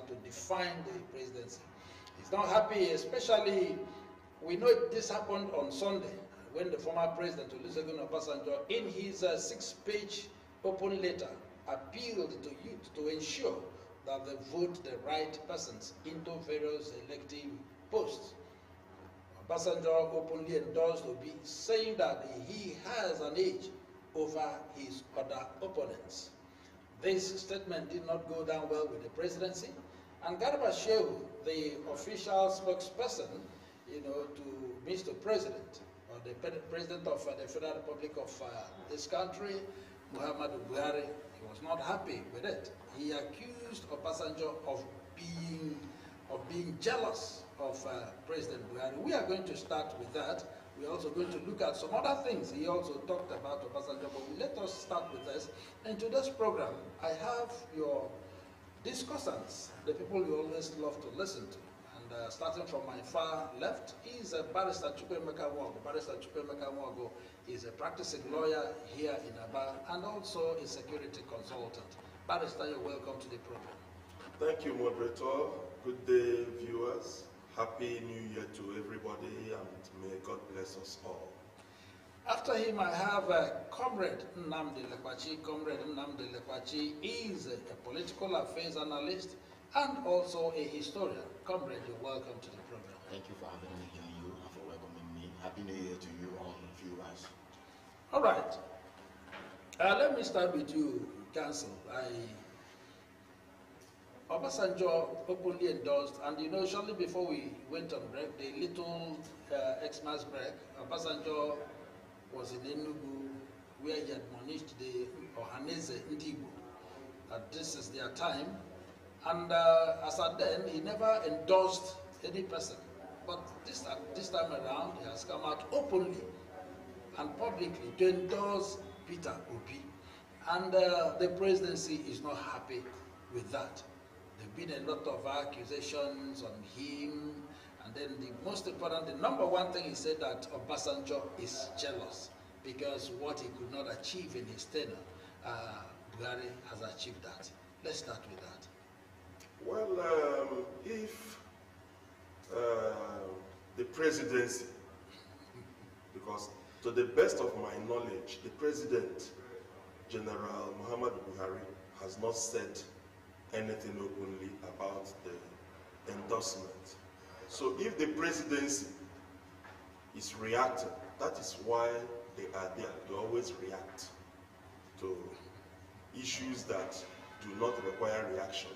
to define the presidency. He's not happy, especially, we know this happened on Sunday, when the former president, Olusegun Obasanjo, in his 6-page open letter, appealed to youth to ensure that they vote the right persons into various elective posts. Obasanjo openly endorsed Obi, saying that he has an edge over his other opponents. This statement did not go down well with the presidency, and Garba Shehu, the official spokesperson, to Mr. President, or the President of the Federal Republic of this country, Muhammadu Buhari, he was not happy with it. He accused Obasanjo of being jealous of President Buhari. We are going to start with that. We're also going to look at some other things. He also talked about Obasanjo, but let us start with this. In today's program, I have your discussants, the people you always love to listen to. And starting from my far left is Barrister Chukwuemeka Nwogu. Barrister Chukwuemeka Nwogu is a practicing lawyer here in Aba and also a security consultant. Barrister, you're welcome to the program. Thank you, moderator. Good day, viewers. Happy New Year to everybody, and may God bless us all. After him, I have Comrade Nnamdi Lekwachi. Comrade Nnamdi Lekwachi is a political affairs analyst and also a historian. Comrade, you're welcome to the program. Thank you for having me here, you, and for welcoming me. Happy New Year to you, all viewers. All right. Let me start with you, Council. Obasanjo openly endorsed, and shortly before we went on break, the little Xmas break, Obasanjo was in Enugu, where he admonished the Ohaneze Ndigbo that this is their time. And as at then, he never endorsed any person. But this time around, he has come out openly and publicly to endorse Peter Obi. And the presidency is not happy with that. There have been a lot of accusations on him. And then the most important, the number one thing, he said that Obasanjo is jealous because what he could not achieve in his tenure, Buhari has achieved that. Let's start with that. Well, if the presidency, because to the best of my knowledge, the President, General Muhammadu Buhari, has not said anything openly about the endorsement. So if the presidency is reacting, that is why they are there. They always react to issues that do not require reaction.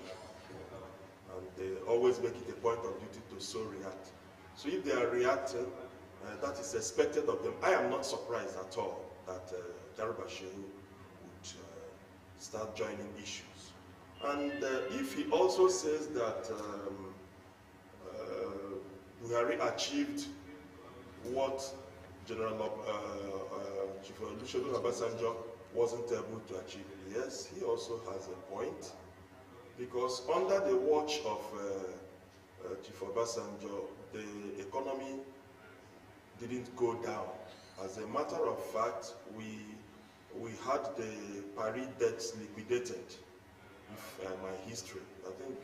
And they always make it a point of duty to so react. So if they are reacting, that is expected of them. I am not surprised at all that Garba Shehu would start joining issues. And if he also says that Buhari achieved what General Chief Olusegun Obasanjo wasn't able to achieve, yes, he also has a point. Because under the watch of Chief Obasanjo, the economy didn't go down. As a matter of fact, we had the Paris debts liquidated. If my history, I think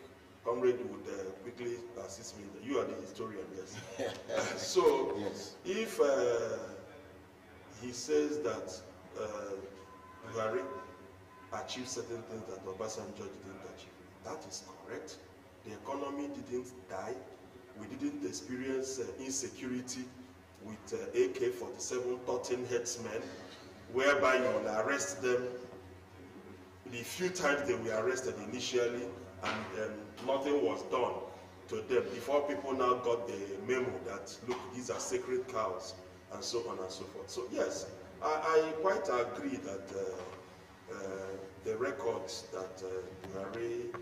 Comrade would quickly assist me. You are the historian, yes. So, yes. If he says that Buhari achieved certain things that Obasanjo didn't achieve, that is correct. The economy didn't die. We didn't experience insecurity with AK-47 13 headsmen, whereby you will arrest them the few times they were arrested initially, and nothing was done to them before people now got the memo that, look, these are sacred cows, and so on and so forth. So yes, I quite agree that the records that Buhari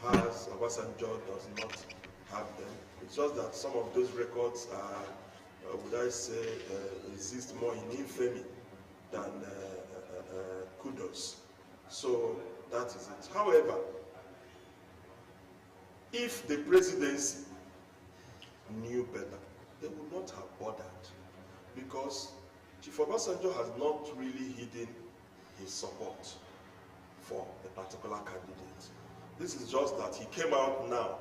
has, Obasanjo does not have them. It's just that some of those records are, would I say, exist more in infamy than kudos. So that is it. However, if the presidency knew better, they would not have bothered, because Chief Obasanjo has not really hidden his support for a particular candidate. This is just that he came out now.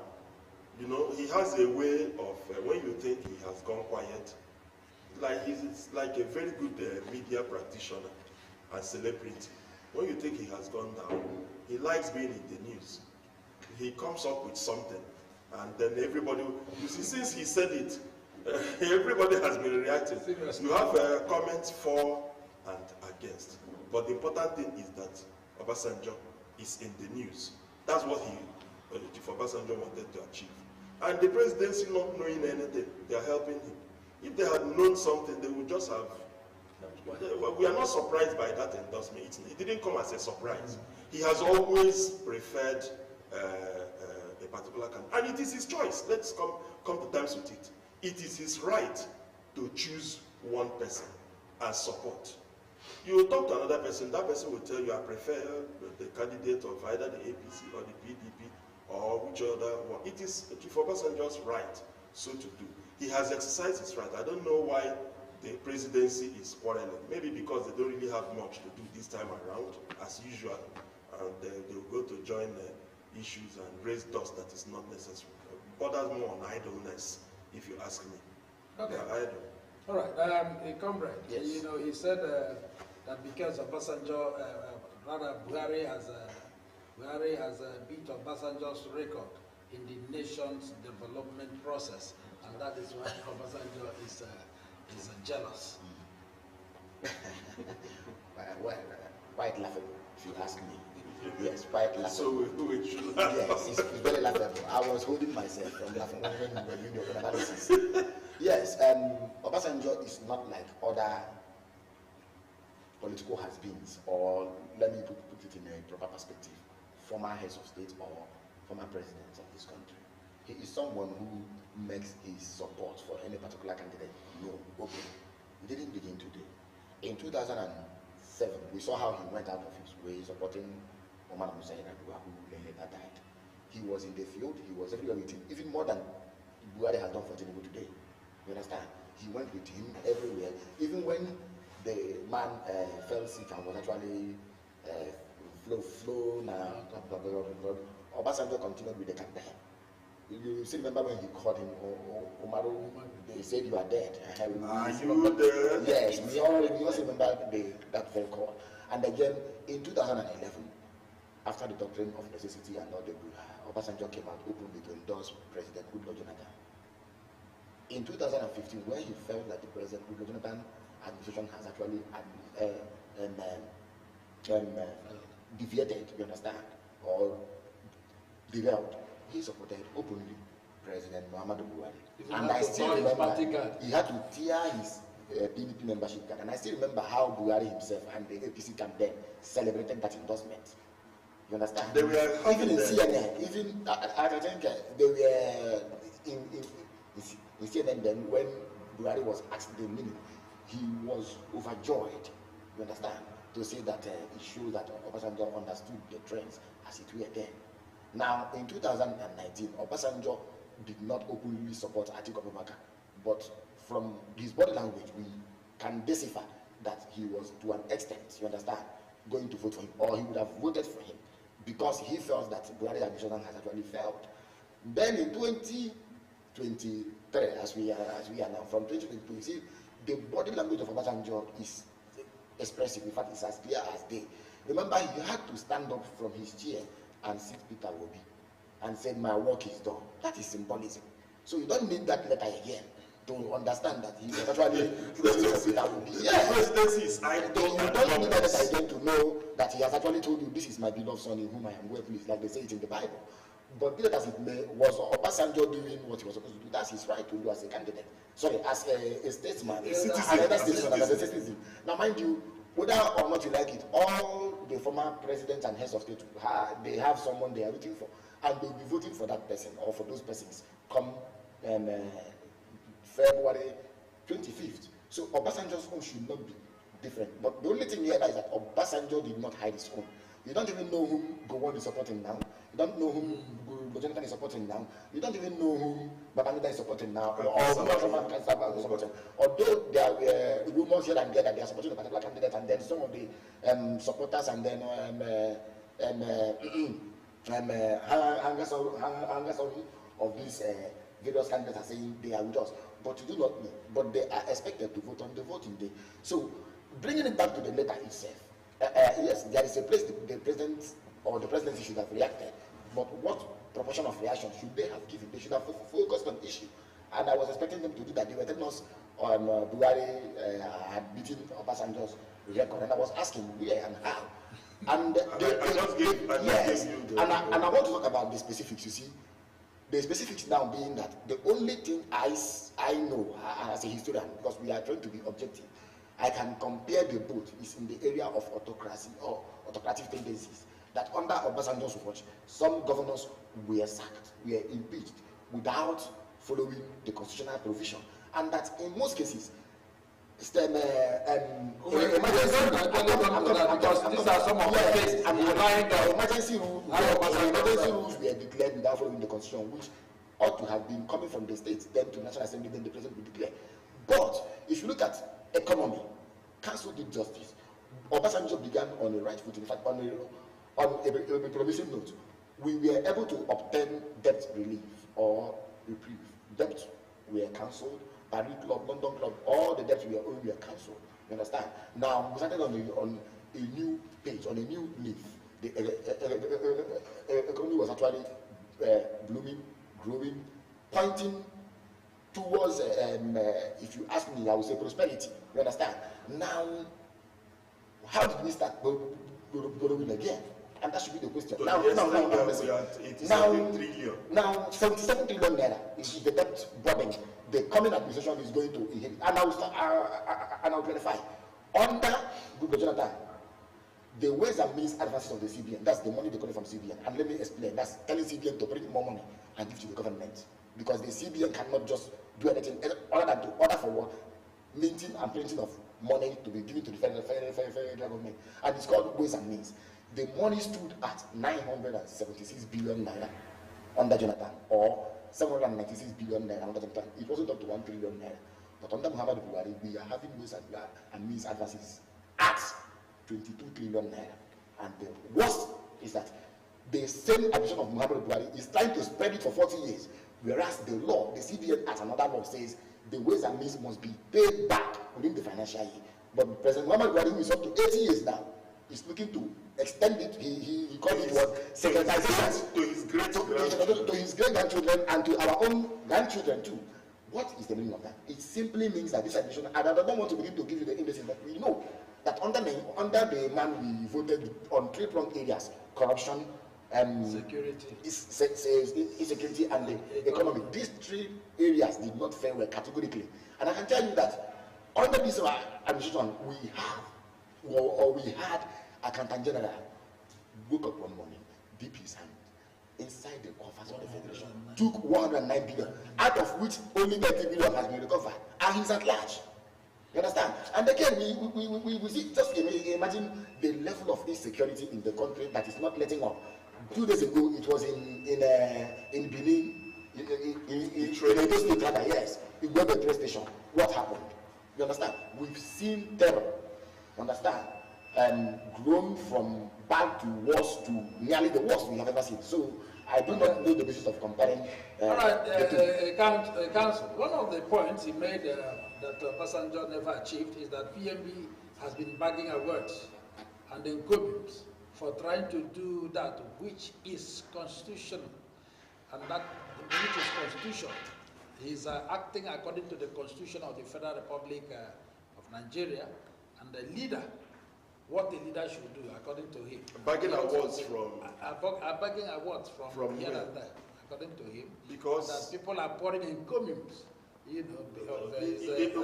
You know, he has a way of, when you think he has gone quiet, like he's like a very good media practitioner and celebrity. When you think he has gone down, he likes being in the news. He comes up with something, and then everybody, you see, since he said it, everybody has been reacting. Seriously. You have comments for and against. But the important thing is that Obasanjo is in the news. That's what Chief Obasanjo wanted to achieve. And the presidency not knowing anything, they are helping him. If they had known something, they would just have. We are not surprised by that endorsement. It didn't come as a surprise. He has always preferred a particular candidate, and it is his choice. Let's come to terms with it. It is his right to choose one person as support. You talk to another person, that person will tell you, I prefer the candidate of either the APC or the PDP or which other one. It is Chief Obasanjo's right so to do. He has exercised his right. I don't know why the presidency is quarreling. Maybe because they don't really have much to do this time around, as usual, and they will go to join issues and raise dust that is not necessary. Borders more on idleness, if you ask me. Okay. They are idle. All right, a comrade. Yes. You know, he said that because Obasanjo, rather Buhari has beat Obasanjo's record in the nation's development process, and that is why Obasanjo is jealous. Well, quite laughable, if you ask me. Yes, quite laughable. So we should laugh. Yes, it's very laughable. I was holding myself from laughing when you were doing your analysis. Yes, Obasanjo is not like other political has-beens, or let me put it in a proper perspective, former heads of state or former presidents of this country. He is someone who makes his support for any particular candidate known open. He didn't begin today. In 2007, we saw how he went out of his way supporting Omar Hussein who later died. He was in the field, he was everywhere with him, even more than Buhari has done for Tinubu today. You understand? He went with him everywhere, even when the man fell sick and was actually flown. Obasanjo continued with the campaign. You still remember when he called him Umaru? They said you are dead. Are you there? Yes, we also remember that very call. And again, in 2011, after the doctrine of necessity and not the good, Obasanjo came out openly to endorse President Goodluck Jonathan. In 2015, when he felt that the President Goodluck Jonathan administration has actually deviated, you understand, or derailed, he supported openly President Muhammadu Buhari. And I still remember he had to tear his PDP membership card. And I still remember how Buhari himself and the APC campaign celebrated that endorsement. You understand? They were even in CNN, even I think they were in CNN then when Buhari was asked the meaning, he was overjoyed. You understand? To say that it shows that Obasanjo understood the trends as it were then. Now, in 2019, Obasanjo did not openly support Atiku Abubakar, but from his body language, we can decipher that he was, to an extent, you understand, going to vote for him, or he would have voted for him, because he felt that Buhari administration has actually failed. Then in 2023, as we are now, from 2022, you see, the body language of Obasanjo is expressive. In fact, it's as clear as day. Remember, he had to stand up from his chair and sit Peter Obi and say, my work is done. That is symbolism. So you don't need that letter again to understand that he was actually Peter Obi. Yes. Presidency is You don't need that letter again to know that he has actually told you, this is my beloved son in whom I am well pleased, like they say it in the Bible. But be that as it may, was Obasanjo doing what he was supposed to do? That's his right to do as a candidate. Sorry, as a statesman, another statesman, as a citizen. Now, mind you, whether or not you like it, all the former presidents and heads of state, they have someone they are rooting for, and they'll be voting for that person or for those persons come February 25th. So Obasanjo's own should not be different. But the only thing here is that Obasanjo did not hide his own. You don't even know whom Gowon is supporting now. You don't know whom Jonathan is supporting now. You don't even know whom Babangida is supporting now. Or supporting. Although there were rumors here and there that they are supporting a particular candidate, and then some of the supporters and then of these various candidates are saying they are with us, but you do not know. But they are expected to vote on the voting day. So, bringing it back to the letter itself, yes, there is a place the president or the presidency should have reacted, but what proportion of reaction should they have given? They should have focused on the issue. And I was expecting them to do that. They were telling us Buhari had beaten Obasanjo's record, and I was asking where and how. And I want to talk about the specifics. You see, the specifics now being that the only thing I know as a historian, because we are trying to be objective, I can compare the both is in the area of autocracy or autocratic tendencies. That under Obasanjo's watch, some governors were sacked, were impeached without following the constitutional provision, and that in most cases, because these are some of the cases. Emergency rules were declared without following the constitution, which ought to have been coming from the states, then to National Assembly, then the president will declare. But if you look at economy, council did justice. Obasanjo began on the right foot. In fact, on a promising note, we were able to obtain debt relief or reprieve. Debt were cancelled. Paris Club, London Club, all the debts we are owing were cancelled. You understand? Now, we started on a new page, on a new leaf. The economy was actually blooming, growing, pointing towards, if you ask me, I would say prosperity. You understand? Now, how did we start borrowing again? And that should be the question. So now, 77 trillion naira is the debt burden the coming administration is going to inherit. And I'll clarify. Under Goodluck Jonathan, the ways and means advances of the CBN, that's the money they collect from CBN. And let me explain. That's telling CBN to print more money and give to the government. Because the CBN cannot just do anything other than to order for what? Minting and printing of money to be given to the federal government. And it's called ways and means. The money stood at 976 billion naira under Jonathan, or 796 billion naira under Jonathan. It wasn't up to 1 trillion naira. But under Muhammadu Buhari, we are having ways and means advances at 22 trillion naira. And the worst is that the same addition of Muhammadu Buhari is trying to spread it for 40 years, whereas the law, the CBN at another law says the ways and means must be paid back within the financial year. But President Muhammadu Buhari, who is up to 80 years now, is looking to extend it. He called it what? Securitization to his great grandchildren and to our own grandchildren too. What is the meaning of that? It simply means that this administration, and I don't want to begin to give you the indices, but we know that under the man we voted on three-pronged areas: corruption, security, insecurity, and the economy. These three areas did not fare well categorically. And I can tell you that under this administration, we had Accountant General woke up one morning, dip his hand inside the coffers of the Federation, took 109 billion, out of which only 30 billion has been recovered, and he's at large. You understand? And again, we see, just imagine the level of insecurity in the country that is not letting up. 2 days ago, it was in Benin, in State rather, yes, in Gwebe train station. What happened? You understand? We've seen terror. You understand? Grown from bad to worse to nearly the worst we have ever seen. So I do not know the basis of comparing. All right, Council. One of the points he made that Obasanjo never achieved is that PMB has been bagging awards and encomiums for trying to do that which is constitutional, and that which is constitutional. He's acting according to the Constitution of the Federal Republic of Nigeria, and the leader. What the leader should do, according to him. Bagging awards from... Bagging awards from here and there, according to him. Because... that people are pouring encomiums, you know.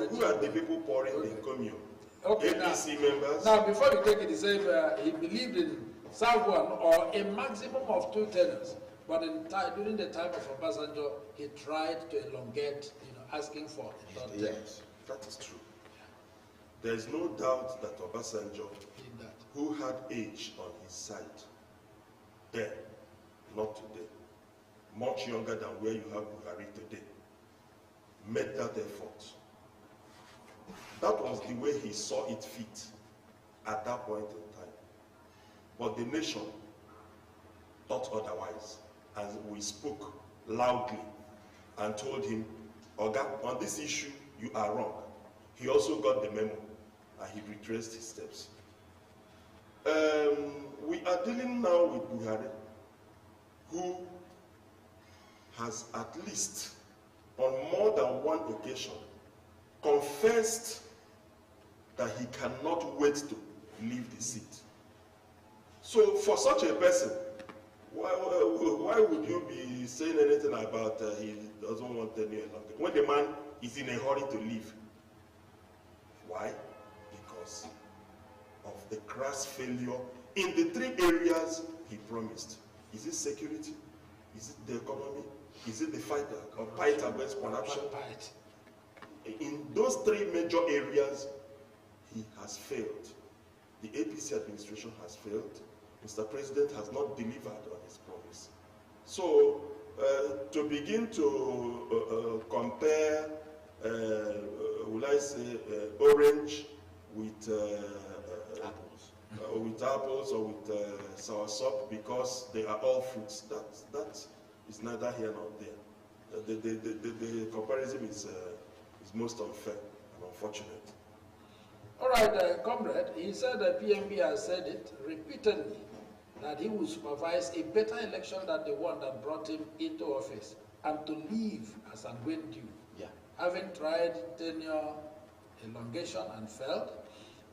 Who are the people pouring the encomium? Okay, APC members? Now, before you take it, he said he believed in someone or a maximum of 2 tenors. But during the time of Obasanjo, he tried to elongate, asking for a third term. Yes, that is true. There is no doubt that Obasanjo, who had age on his side, then, not today, much younger than where you have Buhari today, made that effort. That was the way he saw it fit at that point in time. But the nation thought otherwise, and we spoke loudly and told him, Oga, on this issue, you are wrong. He also got the memo, and he retraced his steps. We are dealing now with Buhari, who has at least, on more than one occasion, confessed that he cannot wait to leave the seat. So for such a person, why would you be saying anything about he doesn't want any longer when the man is in a hurry to leave? Why? Because of the crass failure in the three areas he promised. Is it security? Is it the economy? Is it the fight against corruption? In those three major areas, he has failed. The APC administration has failed. Mr. President has not delivered on his promise. So, to begin to compare, will I say, orange with apples or with soursop, because they are all fruits, that is neither here nor there. The comparison is most unfair and unfortunate. All right, comrade, he said the PMB has said it repeatedly that he will supervise a better election than the one that brought him into office, and to leave as and when due. Yeah. Having tried tenure elongation and failed,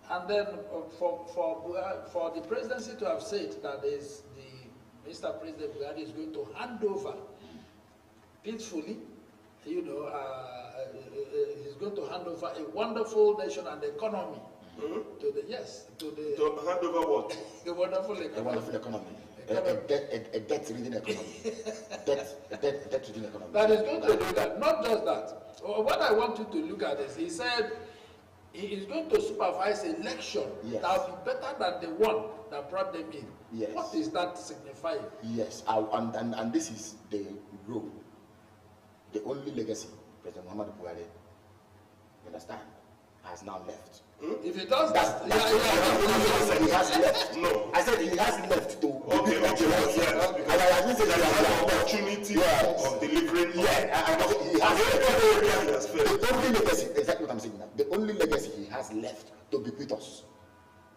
and then for the presidency to have said that Mr. President Buhari is going to hand over peacefully, you know, he's going to hand over a wonderful nation and economy to hand over what? A wonderful economy. A wonderful economy. A debt-ridden economy. Debt-ridden economy. That is going to do that. Not just that. What I want you to look at is, he said he is going to supervise election that will be better than the one that brought them in. Yes. What is that signifying? Yes, and this is the role, the only legacy President Muhammadu Buhari, you understand, has now left. If he does that, he has left. No. I said he has left to. Okay, yes, because he has an opportunity of delivering. He has the only legacy, exactly what I'm saying now. The only legacy he has left to bequeath us.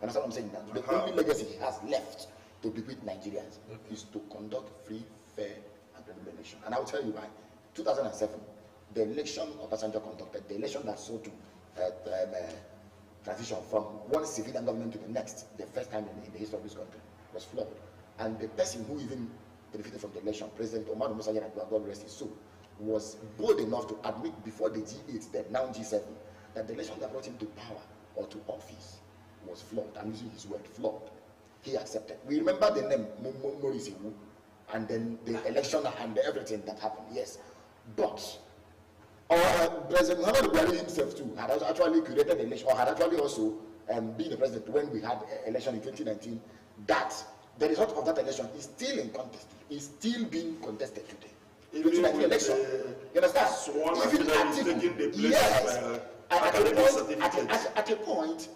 Understand what I'm saying now? The only legacy he has left to bequeath Nigerians is to conduct free, fair, and credible election. And I will tell you why. 2007, the election Obasanjo conducted, the election that saw to transition from one civilian government to the next, the first time in the history of this country, was flawed. And the person who even benefited from the election, President Omar Musa Yar'Adua, God rest his soul, was bold enough to admit before the G8, then now G7, that the election that brought him to power or to office was flawed. I'm using his word, flawed. He accepted. We remember the name Maurice Iwu, and then the election and everything that happened, yes. But President Muhammadu Buhari himself too had actually created the election, or had actually also been the president when we had election in 2019, that the result of that election is still in contest, is still being contested today. Even with election. You understand? Even at a point,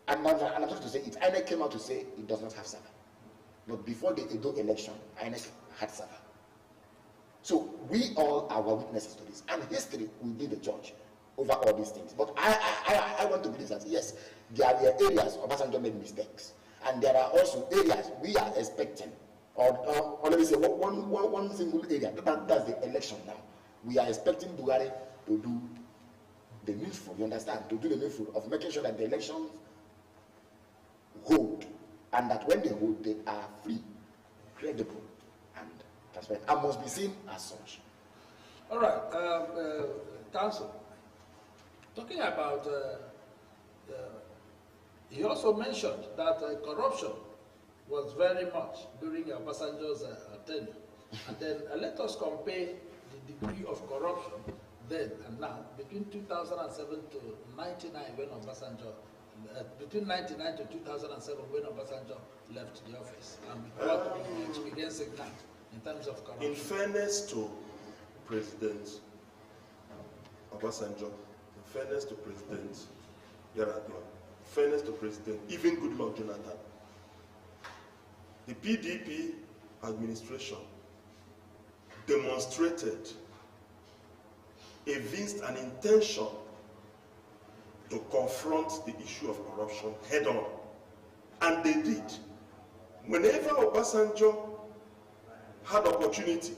and I'm trying to say it, INEC came out to say it does not have server. But before the Edo election, INEC had server. So we all are witnesses to this, and history will be the judge over all these things. But I want to believe that yes, there are areas Obasanjo made mistakes, and there are also areas we are expecting, or let me say one single area. That's the election now. We are expecting Buhari to do the needful. You understand? To do the needful of making sure that the elections hold, and that when they hold, they are free, credible, and must be seen as such. All right, Council. Talking about, he also mentioned that corruption was very much during Obasanjo's tenure. And then let us compare the degree of corruption then and now between 2007 to 99 when Obasanjo, between 99 to 2007 when Obasanjo left the office, and what we're experiencing now. In terms of corruption. In fairness to President Obasanjo, in fairness to President Yar'Adua, in fairness to President, even Goodluck Jonathan, the PDP administration demonstrated, evinced an intention to confront the issue of corruption head on. And they did. Whenever Obasanjo had opportunity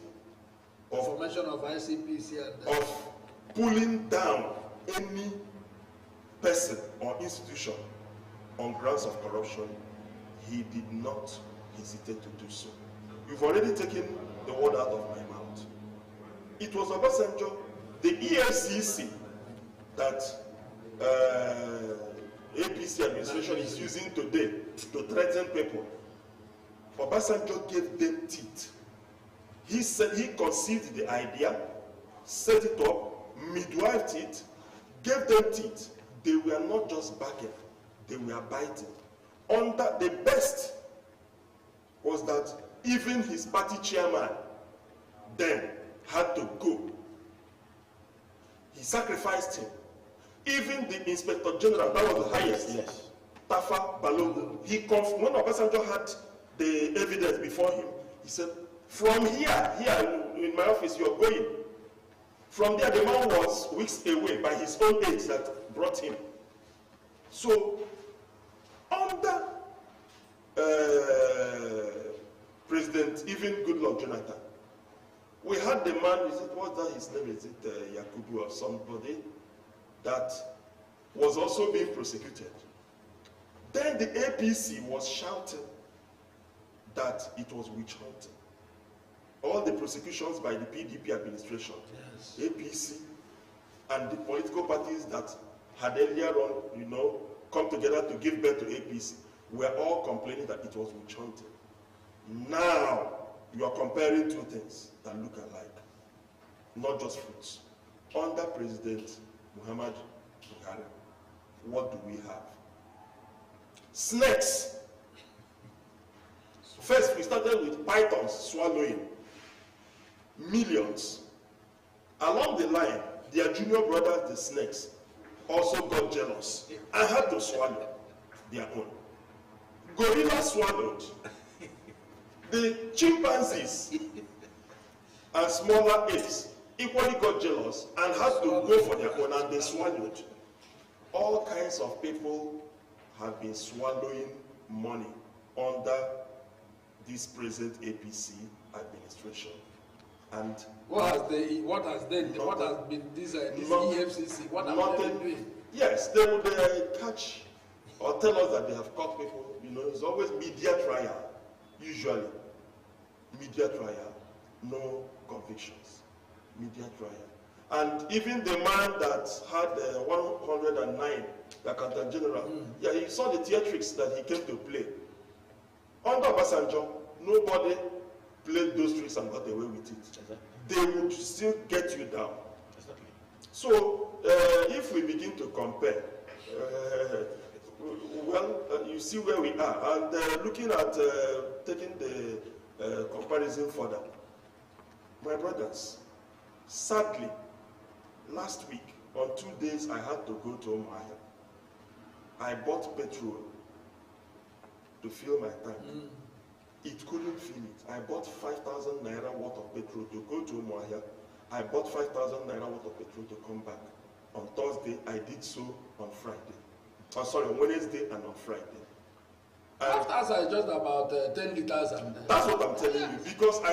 of formation of ICPC and of pulling down any person or institution on grounds of corruption, he did not hesitate to do so. You've already taken the word out of my mouth. It was Obasanjo, the EFCC, that APC administration is using today to threaten people. Obasanjo gave them teeth. He said he conceived the idea, set it up, midwifed it, gave them teeth. They were not just backing, they were biting. Under the best was that even his party chairman then had to go. He sacrificed him. Even the Inspector General, that was the highest, Yes. Tafa Balogun, when Obasanjo had the evidence before him, he said, from here in my office, you're going. From there, the man was weeks away by his own age that brought him. So, under President, even Goodluck Jonathan, we had the man, what's that his name? Is it Yakubu or somebody? That was also being prosecuted. Then the APC was shouting that it was witch hunting. All the prosecutions by the PDP administration, yes, APC, and the political parties that had earlier on, come together to give birth to APC, were all complaining that it was witch hunting. Now, you are comparing two things that look alike, not just fruits. Under President Muhammad Buhari, what do we have? Snakes. First, we started with pythons swallowing millions. Along the line, their junior brothers, the snakes, also got jealous and had to swallow their own. Gorillas swallowed. The chimpanzees and smaller apes equally got jealous and had to go for their own, and they swallowed. All kinds of people have been swallowing money under this present APC administration. And what has been this EFCC? What have they been doing? Yes, they would catch or tell us that they have caught people. It's always media trial. Usually, media trial, no convictions. Media trial. And even the man that had 109, the Accountant General, yeah, he saw the theatrics that he came to play. Under Obasanjo, nobody played those tricks and got away with it. Exactly. They would still get you down. Exactly. So, if we begin to compare, you see where we are. And looking at taking the comparison further, my brothers, sadly, last week, on 2 days, I had to go to Umuahia. I bought petrol to fill my tank. It couldn't fill it. I bought 5,000 naira worth of petrol to go to Umuahia. I bought 5,000 naira worth of petrol to come back. On Thursday, I did so on Friday. On Wednesday and on Friday. After is just about 10 liters. And that's what I'm telling you, because I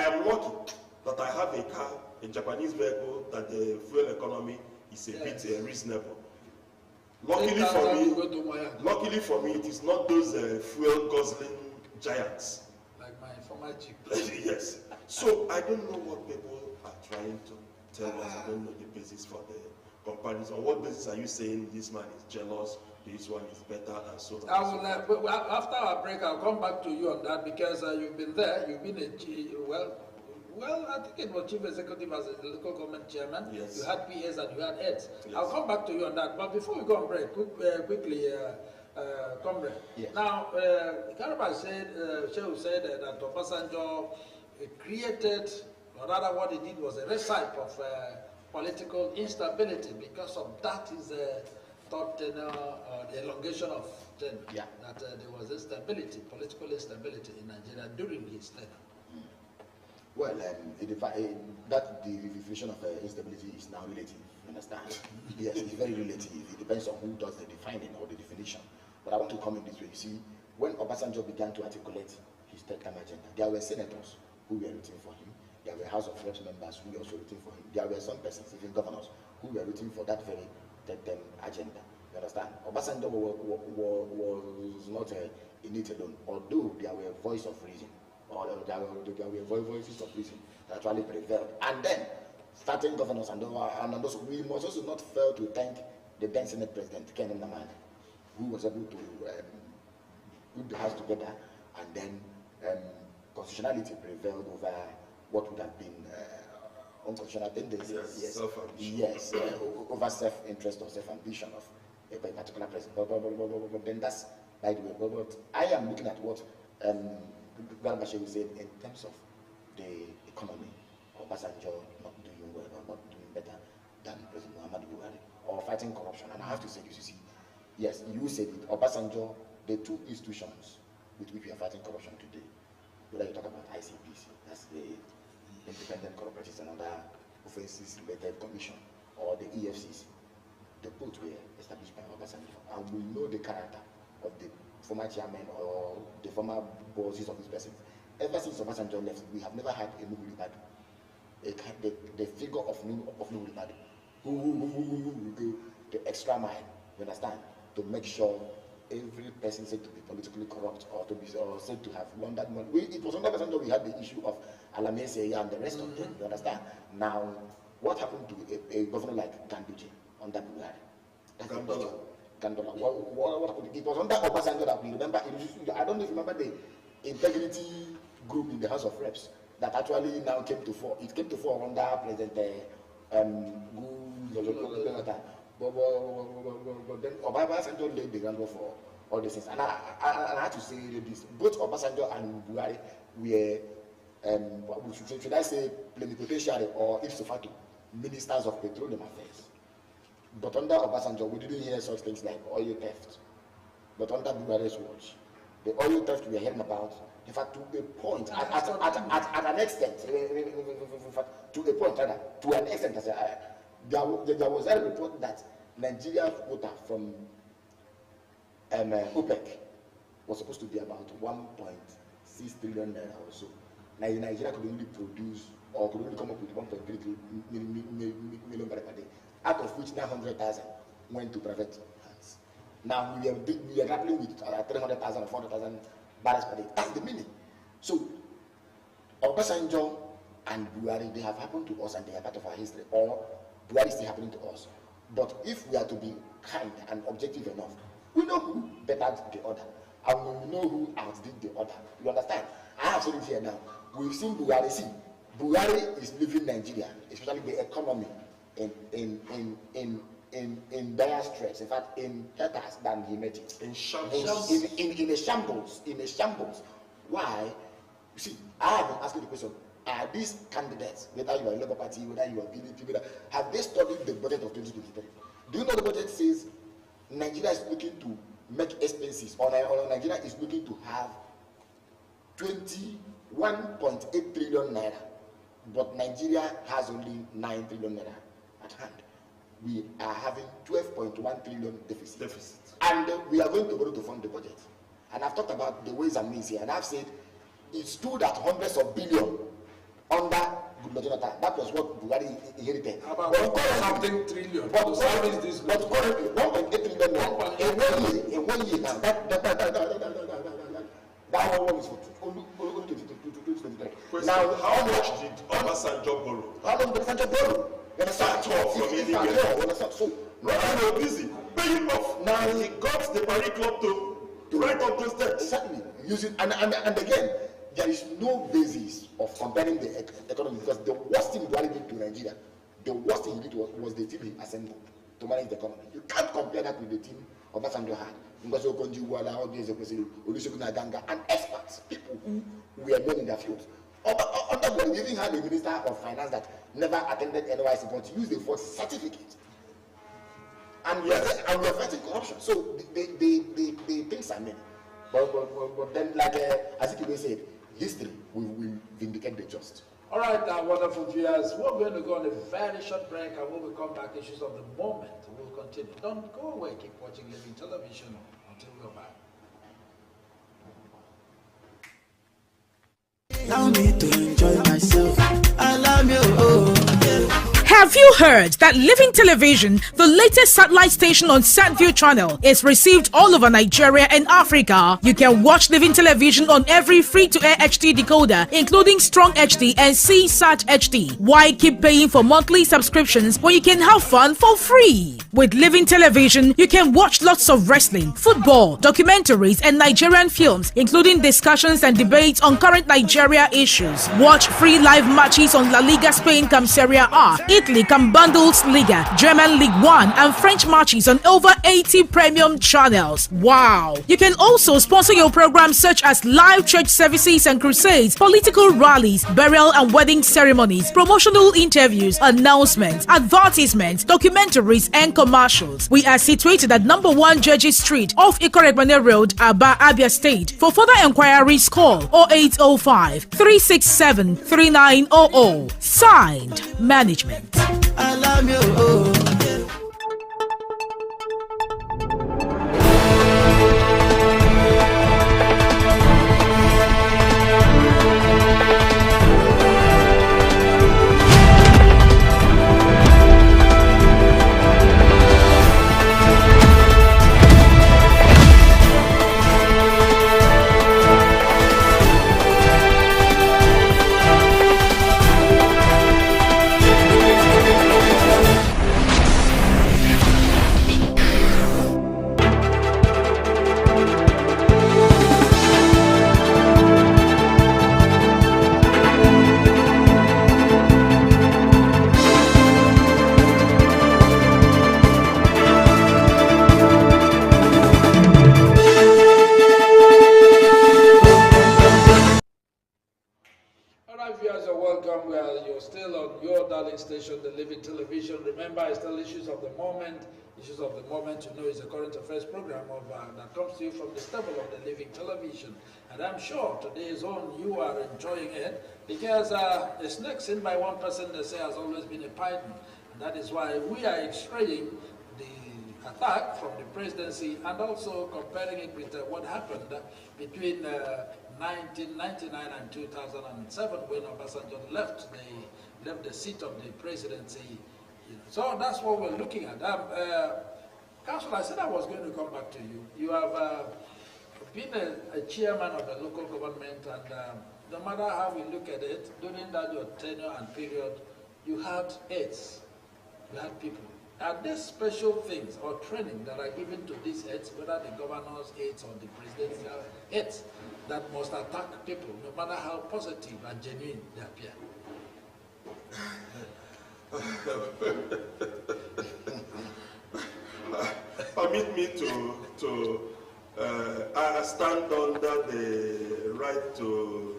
am lucky that I have a car, a Japanese vehicle, that the fuel economy is a bit reasonable. Luckily for me, it is not those fuel guzzling giants. Like my former chief. Yes. So I don't know what people are trying to tell us. I don't know the basis for the comparison. On what basis are you saying this man is jealous, this one is better, and so on? I will, after our break, I'll come back to you on that, because you've been there. You've been I think it was chief executive as a local government chairman. Yes. You had PAs and you had heads. Yes. I'll come back to you on that. But before we go on break, quickly, comrade. Yes. Now, Shehu said that Obasanjo created, or rather what he did was a recipe of political instability. Because of that, his third tenure, the elongation of tenure, that there was instability, political instability in Nigeria during his tenure. Well, the definition of instability is now relative, you understand? Yes, it's very relative. It depends on who does the defining or the definition. But I want to come in this way. You see, when Obasanjo began to articulate his third-term agenda, there were senators who were rooting for him. There were House of Reps members who were also rooting for him. There were some persons, even governors, who were rooting for that very third-term agenda. You understand? Obasanjo was not in it alone, although there were voices of reason, or there were voices of reason that actually prevailed. And then, certain governors and those, we must also not fail to thank the then Senate President, Ken Namani, who was able to put the House together, and then constitutionality prevailed over what would have been unconstitutional tendencies. Yes, over self-interest or self-ambition of a particular president. But then that's by the way. But I am looking at what Garbachev said in terms of the economy. Obasanjo not doing well or not doing better than President Muhammadu Buhari, or fighting corruption. And I have to say this, you see, yes, you said it. Obasanjo, the two institutions with which we are fighting corruption today, whether you talk about ICPC, that's the Independent Corporations and Other Offenses Related Commission, or the EFCC, the both were established by Obasanjo. And we know the character of the former chairman or the former bosses of this person. Ever since Obasanjo left, we have never had a Nubulibadu, the figure of Nubulibadu, who will go the extra mile, you understand, to make sure every person said to be politically corrupt or to be said to have laundered money. It was under Obasanjo we had the issue of Alamese and the rest of them, you understand? Now, what happened to a governor like Ganduje under Buhari? Gandola. What happened? It was under Obasanjo that we remember. I don't even remember the integrity group in the House of Reps that actually now came to fore. It came to fore under President but then Obasanjo laid the groundwork for all these things. And I had to say this: both Obasanjo and Buhari were, should I say, plenipotentiary or ipso facto ministers of petroleum affairs. But under Obasanjo, we didn't hear such things like oil theft. But under Buhari's watch, the oil theft we are hearing about, in fact, to a point, at an extent, to a point, to an extent, there was a report that Nigeria's quota from OPEC was supposed to be about 1.6 trillion naira or so. Now, Nigeria could only produce, or could only come up with 1.3 million barrels per day, out of which 900,000 went to private hands. Now, we are grappling with 300,000 or 400,000 barrels per day. That's the meaning. So, Obasanjo and Buhari, they have happened to us and they are part of our history, or Buhari is still happening to us. But if we are to be kind and objective enough, we know who bettered the other, and we know who outdid the other. You understand? I have said it here now. We've seen Buhari. See, Buhari is leaving Nigeria, especially the economy, in dire straits. In fact, in better than he met it. In shambles. In a shambles. In a shambles. Why? You see, I have been asking the question: are these candidates, whether you are a Labour Party, whether you are PDP, have they studied the budget of 2023? Do you know the budget says Nigeria is looking to make expenses, or Nigeria is looking to have 21.8 trillion naira, but Nigeria has only 9 trillion naira at hand. We are having 12.1 trillion deficit. And we are going to borrow to fund the budget. And I've talked about the ways and means here, and I've said it stood at hundreds of billions under Goodluck Jonathan. That was what Buhari inherited. About something trillion. But currently, 1.8 trillion in 1 year now. That one is only 2023. Now, how much did Obasanjo borrow? How much did Obasanjo borrow? So, no, busy paying off. Now he got the Paris Club to write up those debts. Exactly. Using and again, there is no basis of comparing the economy, because the worst thing Buhari did to Nigeria, the worst thing he did was the team he assembled to manage the economy. You can't compare that with the team Obasanjo had. Because Okonji Iweala, all these Olusegun Aganga, and experts, people who were known in their fields. Under Buhari, we even had a minister of finance that never attended NYC, but used the first certificate. And we are fighting corruption. So the things are many. But then, like as you said, history will vindicate the just. All right, wonderful viewers. We're going to go on a very short break, and when we come back, issues of the moment will continue. Don't go away. Keep watching Living Television until we go back. Allow me to enjoy myself. Allow me, Have you heard that Living Television, the latest satellite station on SatView channel, is received all over Nigeria and Africa? You can watch Living Television on every free-to-air HD decoder, including Strong HD and CSAT HD. Why keep paying for monthly subscriptions when you can have fun for free? With Living Television, you can watch lots of wrestling, football, documentaries, and Nigerian films, including discussions and debates on current Nigeria issues. Watch free live matches on La Liga Spain cum Serie A, Italy cum Bundesliga, German League 1, and French matches on over 80 premium channels. Wow! You can also sponsor your programs such as live church services and crusades, political rallies, burial and wedding ceremonies, promotional interviews, announcements, advertisements, documentaries, and commercials. We are situated at number 1 Judges Street off Ikoregbane Road, Aba, Abia State. For further enquiries, call 0805 367 3900. Signed, Management. allow me, You're still on your darling station, the Living Television. Remember, it's still issues of the moment. Issues of the moment, you know, is a current affairs program that comes to you from the stable of the Living Television. And I'm sure today's on, you are enjoying it because a snake seen by one person, they say, has always been a python. And that is why we are extracting the attack from the presidency and also comparing it with what happened between 1999 and 2007 when Obasanjo left the seat of the presidency. You know. So that's what we're looking at. Council, I said I was going to come back to you. You have been a chairman of a local government, and no matter how we look at it, during that your tenure and period, you had aides, you had people. Are there special things or training that are given to these aides, whether the governor's aides or the presidential aides, that must attack people, no matter how positive and genuine they appear? Permit me to stand under the right to,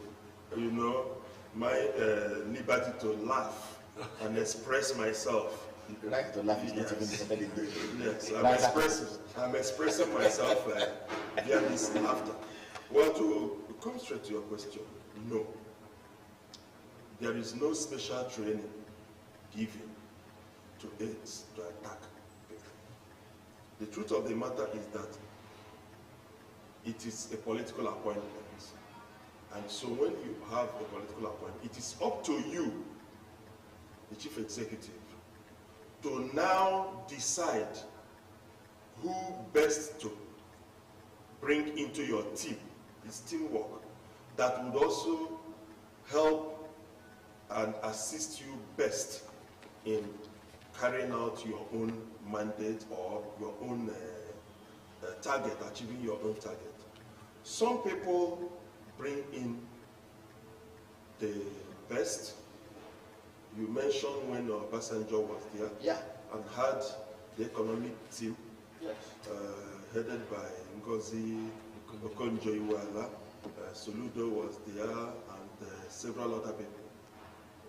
you know, my liberty to laugh and express myself. The right to laugh is not even somebody good. Yes, I'm expressing myself via this laughter. Well, to come straight to your question, no. There is no special training given to aides to attack people. The truth of the matter is that it is a political appointment. And so when you have a political appointment, it is up to you, the chief executive, to now decide who best to bring into your team. It's teamwork that would also help and assist you best in carrying out your own mandate or your own target, achieving your own target. Some people bring in the best. You mentioned when Obasanjo was there, yeah, and had the economic team, yes, headed by Ngozi Okonjo-Iweala. Soludo was there, and several other people.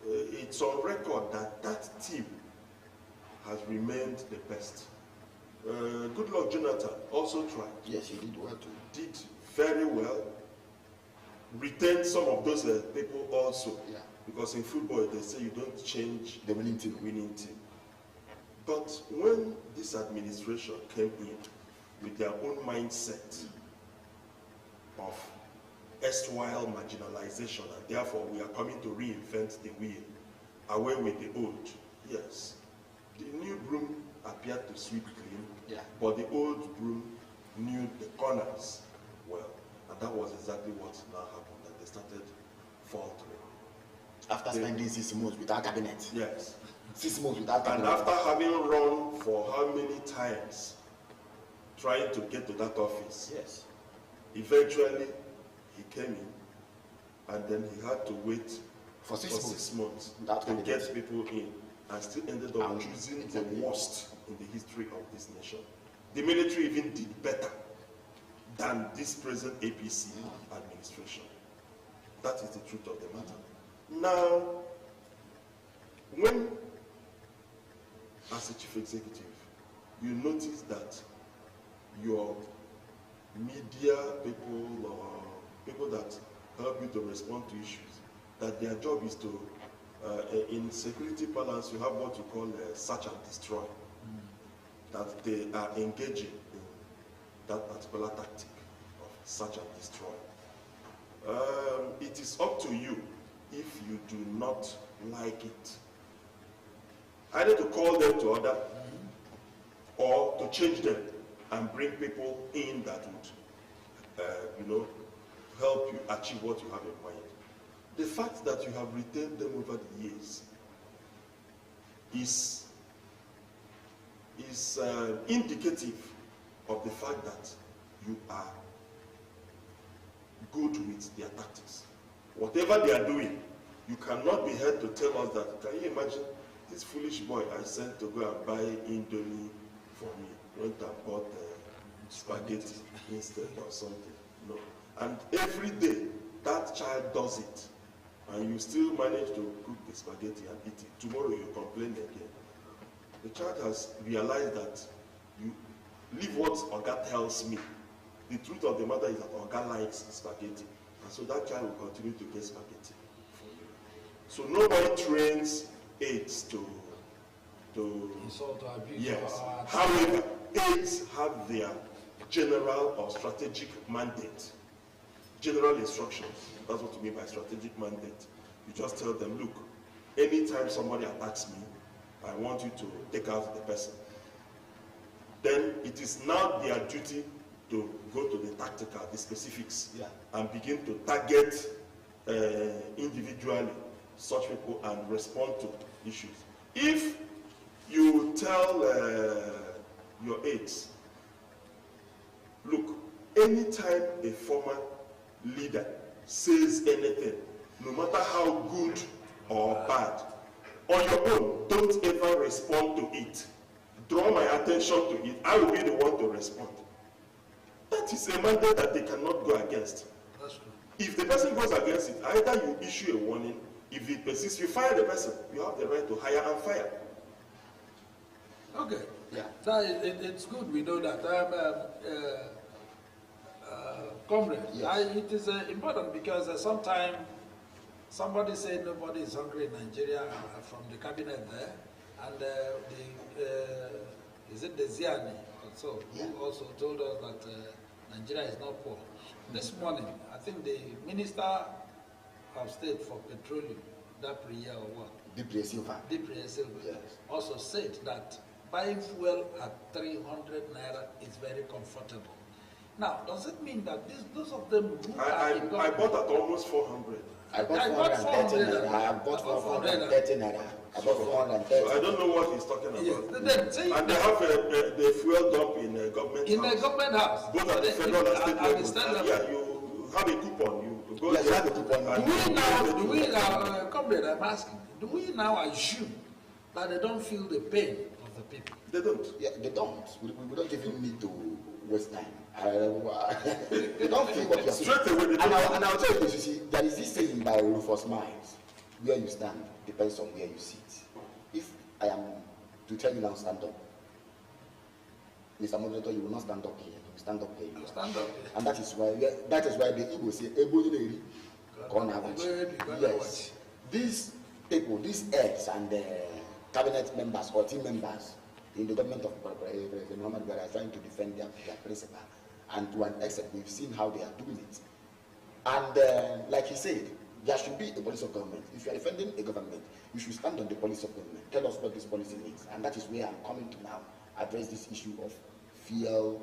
It's on record that that team has remained the best. Goodluck Jonathan also tried. Yes, he did well too. Did very well. Retained some of those people also. Yeah. Because in football, they say you don't change the winning team. But when this administration came in with their own mindset of erstwhile marginalization, and therefore we are coming to reinvent the wheel, away with the old, yes, the new broom appeared to sweep clean, but the old broom knew the corners well, and that was exactly what now happened, that they started faltering. After spending 6 months without cabinet. Yes. 6 months without cabinet. And after having run for how many times trying to get to that office, yes, eventually he came in, and then he had to wait for 6 months to get people in, and still ended up choosing the worst in the history of this nation. The military even did better than this present APC administration. That is the truth of the matter. Now, when, as a chief executive, you notice that your media people or people that help you to respond to issues, that their job is to, in security parlance, you have what you call search and destroy. That they are engaging in that particular tactic of search and destroy. It is up to you, if you do not like it, either to call them to order or to change them and bring people in that would, help you achieve what you have in mind. The fact that you have retained them over the years is indicative of the fact that you are good with their tactics. Whatever they are doing, you cannot be held to tell us that. Can you imagine this foolish boy I sent to go and buy Indomie for me, went and bought spaghetti instead or something? No. And every day, that child does it, and you still manage to cook the spaghetti and eat it. Tomorrow you complain again. The child has realized that you leave what Oga tells me. The truth of the matter is that Oga likes spaghetti, and so that child will continue to get spaghetti for you. So nobody trains aides to insult or abuse. Yes. However, aides have their general or strategic mandate, general instructions. That's what you mean by strategic mandate. You just tell them, look, anytime somebody attacks me, I want you to take out the person. Then it is now their duty to go to the tactical, the specifics, and begin to target individually such people and respond to issues. If you tell your aides, look, anytime a former leader says anything, no matter how good or bad, on your own, don't ever respond to it. Draw my attention to it. I will be the one to respond. That is a mandate that they cannot go against. That's true. If the person goes against it, either you issue a warning. If it persists, you fire the person. You have the right to hire and fire. Okay. Yeah. So it's good we know that. Comrade, yes. It is important because sometimes somebody said nobody is hungry in Nigeria from the cabinet there, and is it the Ziani also, who also told us that Nigeria is not poor. This morning, I think the Minister of State for Petroleum, Dapriya or what? Dapriya Silva. Yes. Also said that buying fuel at 300 naira is very comfortable. Now, does it mean that those of them who are in government... I bought at almost 400. I bought 430 naira. I bought 430 naira. I bought 430. So I don't know what he's talking about. Yes. And they have the fuel dump in a government house. In the government house. Both at the federal and state level. Yeah, you have a coupon. You go there. Have a coupon. Do we now, comrade, I'm asking, do we now assume that they don't feel the pain of the people? They don't. Yeah, they don't. We don't even need to waste time. They don't feel what you are saying. Straight away, And I'll tell you this, you see, there is this saying by Rufus Miles, where you stand depends on where you sit. If I am to tell you now, stand up, Mr. Moderator, you will not stand up here. You will stand up here. You will stand up here. And that is why the Igbo say, yes. These people, these heads and cabinet members or team members in the government of President Muhammad Buhari are trying to defend their principle. And to an extent, we've seen how they are doing it. And like he said, there should be a policy of government. If you are defending a government, you should stand on the policy of government. Tell us what this policy means. And that is where I'm coming to now, address this issue of fuel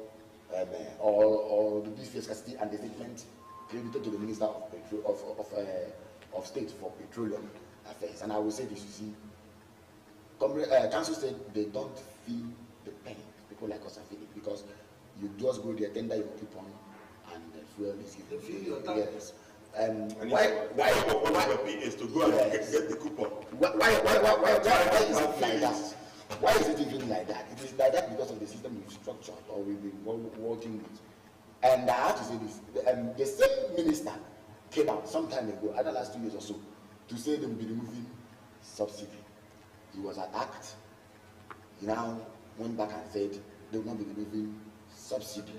or this fuel scarcity and the statement credited to the Minister of State for Petroleum Affairs. And I will say this, you see, Council said they don't feel the pain. People like us are feeling, because you just go there, tender your coupon, and the fuel is given. Yes. Why is to go and get the coupon? Why is it like that? Why is it even like that? It is like that because of the system we've structured or we've been working with. And I have to say this: the same minister came out some time ago, either last 2 years or so, to say they will be removing subsidy. He was attacked. He now went back and said they will not be removing subsidy.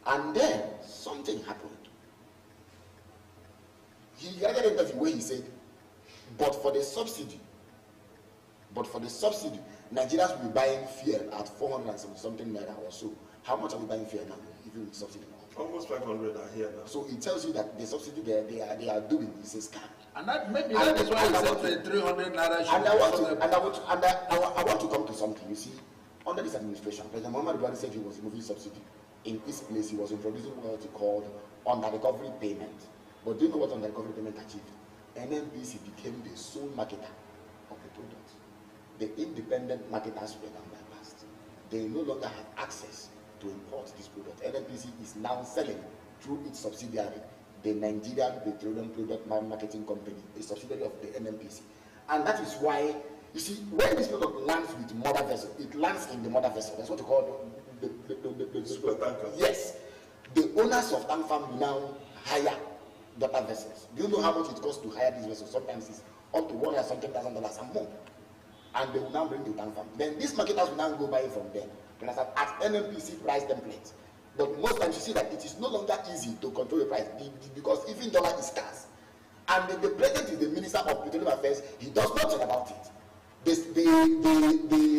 And then something happened. He had an interview where he said, but for the subsidy, Nigerians will be buying fuel at 400 and something naira or so. How much are we buying fuel now, even with subsidy? Almost 500 are here now. So it tells you that the subsidy they are doing is a scam. And that maybe that is why he said the 300 naira should and I want to come to something. You see, under this administration, President Muhammad Buhari said he was removing subsidy. In his place, he was introducing what he called under-recovery payment. But do you know what under-recovery payment achieved? NNPC became the sole marketer of the product. The independent marketers were now bypassed. They no longer have access to import this product. NNPC is now selling through its subsidiary, the Nigerian Petroleum Product Marketing Company, a subsidiary of the NNPC. And that is why, you see, when this product lands with mother vessel, it lands in the mother vessel. That's what you call the super tanker. Yes. The owners of tank farm will now hire daughter vessels. Do you know how much it costs to hire these vessels? Sometimes it's up to $100,000 and more. And they will now bring the tank farm. Then these marketers will now go buy it from them. At NNPC price template. But most times you see that it is no longer easy to control the price because even dollar is scarce. And the president is the Minister of Petroleum Affairs. He does nothing about it. The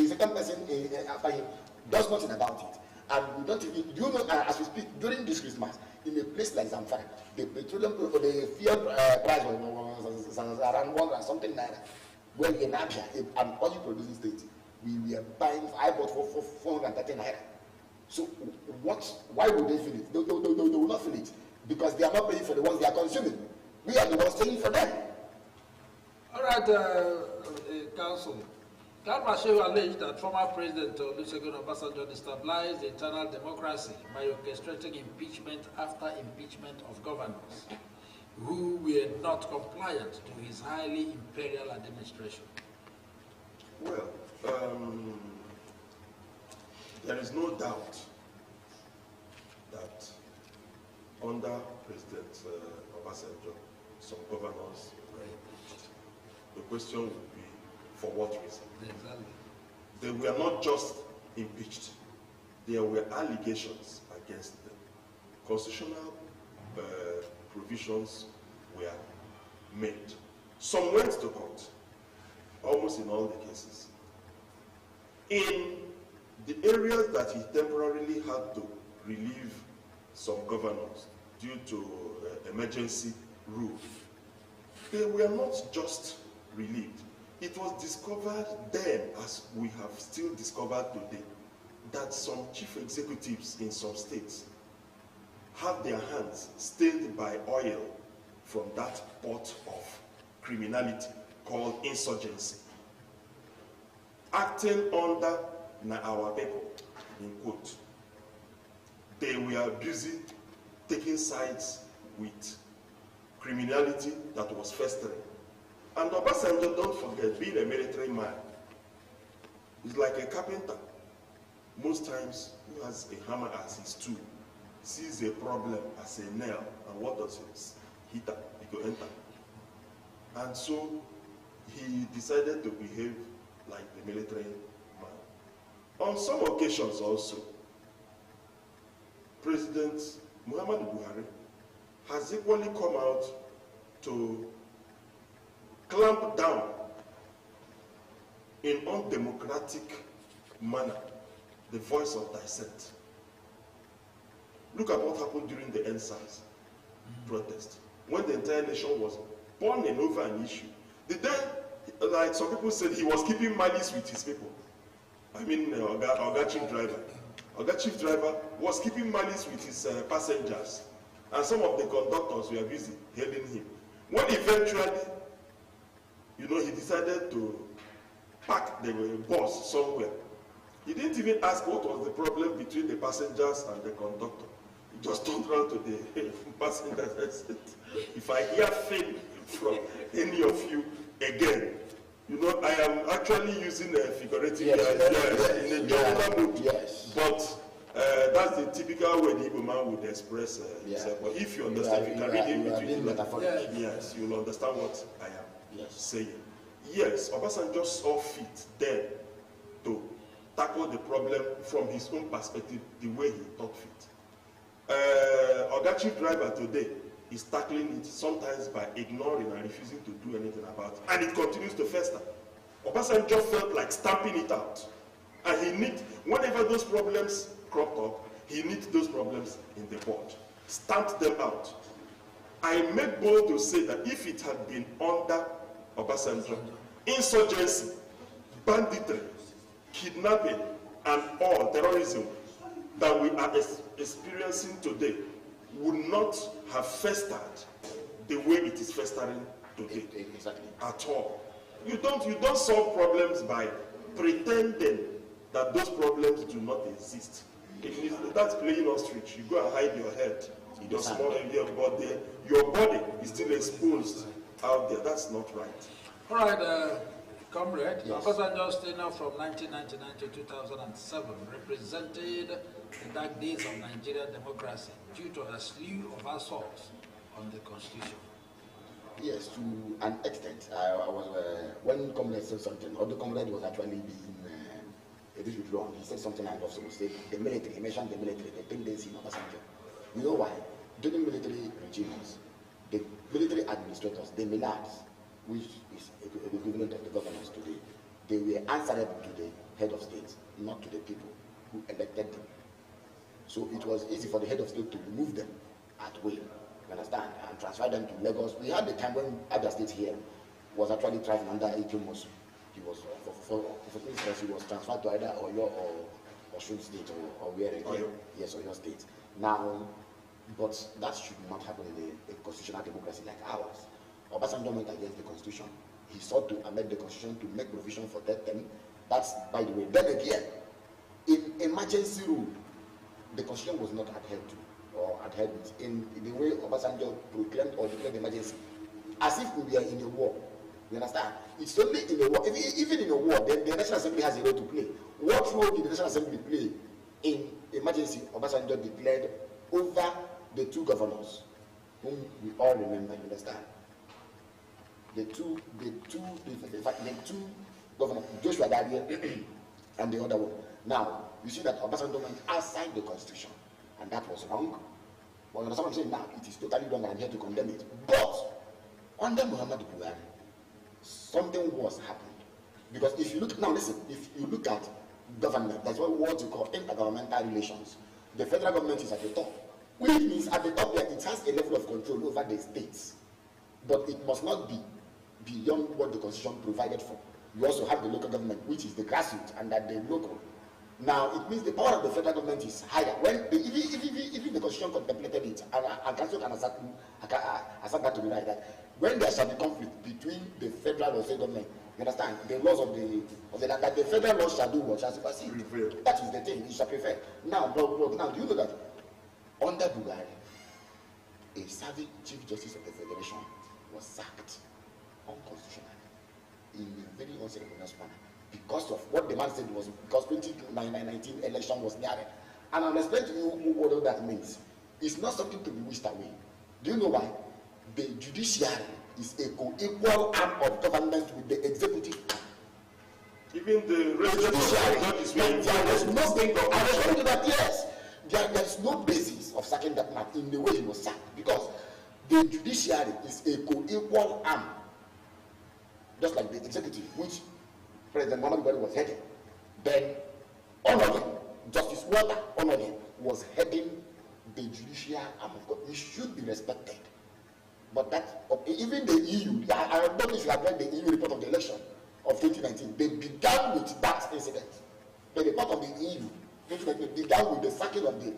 second person after him does nothing about it. And we don't even, do you know, as we speak, during this Christmas, in a place like Zamfara, the petroleum, the fuel price was around 1 something naira. Well, in Abia, an oil producing state, we were buying, I bought for 430 naira. So, why would they feel it? They will not feel it, because they are not paying for the ones they are consuming. We are the ones paying for them. All right, Council. Shehu alleged that former President Olusegun Obasanjo destabilized the internal democracy by orchestrating impeachment after impeachment of governors who were not compliant to his highly imperial administration. Well, there is no doubt that under President Obasanjo, some governors were impeached. The question would be, for what reason? Exactly. They were not just impeached. There were allegations against them. Constitutional provisions were made. Some went to court, almost in all the cases. In the areas that he temporarily had to relieve some governors due to emergency rule, they were not just relieved. It was discovered then, as we have still discovered today, that some chief executives in some states have their hands stained by oil from that pot of criminality called insurgency, acting under our people, in quote. They were busy taking sides with criminality that was festering. And Obasanjo, don't forget, being a military man, is like a carpenter. Most times, he has a hammer as his tool, sees a problem as a nail, and what does he hit up? He go enter. And so, he decided to behave like the military man. On some occasions also, President Muhammad Buhari has equally come out to clamp down in undemocratic manner the voice of dissent. Look at what happened during the NSAS protest, when the entire nation was burning over an issue. Like some people said, he was keeping malice with his people. I mean, Oga Chief Driver. Oga Chief Driver was keeping malice with his passengers, and some of the conductors were busy hailing him. When eventually, he decided to park the bus somewhere, he didn't even ask what was the problem between the passengers and the conductor. He just turned around to the passengers and said, if I hear fame from any of you again, I am actually using a figurative in a jocular mood. Yes. But that's the typical way the Igbo man would express himself. But if you understand, you can read in between. Yes, you'll understand what I am saying. Yes, Obasanjo saw fit then to tackle the problem from his own perspective, the way he thought fit. Oga Chief Driver today is tackling it sometimes by ignoring and refusing to do anything about it, and it continues to fester. Obasanjo felt like stamping it out, and whenever those problems cropped up, he nipped those problems in the bud, stamped them out. I make bold to say that if it had been under Obasanjo, insurgency, banditry, kidnapping, and all terrorism that we are experiencing today would not have festered the way it is festering today. Exactly. At all. You don't solve problems by pretending that those problems do not exist. That's playing ostrich. You go and hide your head in your small area, but your body is still exposed out there. That's not right. All right, comrade. Obasanjo stayed now from 1999 to 2007, represented the dark days of Nigerian democracy due to a slew of assaults on the constitution. Yes, to an extent. I was when comrade said something, or the comrade was actually being a bit wrong. He said something I also said the military. He mentioned the military, the tendency in Obasanjo. You know why? During military regimes, the military administrators, the Millards, which is the equivalent of the governors today, they were answerable to the head of state, not to the people who elected them. So it was easy for the head of state to remove them at will, you understand, and transfer them to Lagos. We had the time when other states here was actually thriving under Ikemosu. He was, for instance, he was transferred to either Oyo or Osun State or where again? Yes, Oyo State. Now, but that should not happen in a constitutional democracy like ours. Obasanjo went against the constitution. He sought to amend the constitution to make provision for that term. That's, by the way, then again, in emergency rule, the constitution was not adhered to or adhered with in the way Obasanjo proclaimed or declared emergency, as if we were in a war. You understand? It's only in a war. Even in a war, the National Assembly has a role to play. What role did the National Assembly play in emergency? Obasanjo declared over the two governors, whom we all remember. You understand? The two governors, Joshua Dariye and the other one. Now, you see that Obasanjo went outside the constitution, and that was wrong. But you understand what I'm saying now? It is totally wrong, and I'm here to condemn it. But under Muhammad Buhari, something worse happened. Because if you look, now listen, if you look at government, that's what you call intergovernmental relations. The federal government is at the top, which means at the top there it has a level of control over the states. But it must not be beyond what the constitution provided for. You also have the local government, which is the grassroots, and at the local. Now, it means the power of the federal government is higher. When even the constitution contemplated it, and I can assert that to be right, that when there shall be conflict between the federal or state government, you understand, the laws of the land, that the federal laws shall do what shall supersede. That is the thing, it shall prevail. Now, now, do you know that under Buhari, a serving Chief Justice of the Federation was sacked unconstitutionally in a very unceremonious manner because of what the man said was because 2019 election was nearing. And I'll explain to you what all that means. It's not something to be wished away. Do you know why? The judiciary is a co-equal arm of government with the executive arm. Even the judiciary, there is nothing. I respond to that, yes. there's no basis of sacking that man in the way he was sacked, because the judiciary is a co-equal arm, just like the executive, which President Muhammadu Buhari was heading. Then Onoye, Justice Walter Onoye, was heading the judicial arm of God. He should be respected. But that, even the EU, I don't know if you have read the EU report of the election of 2019, they began with that incident. The report of the EU 2019 began with the sacking of the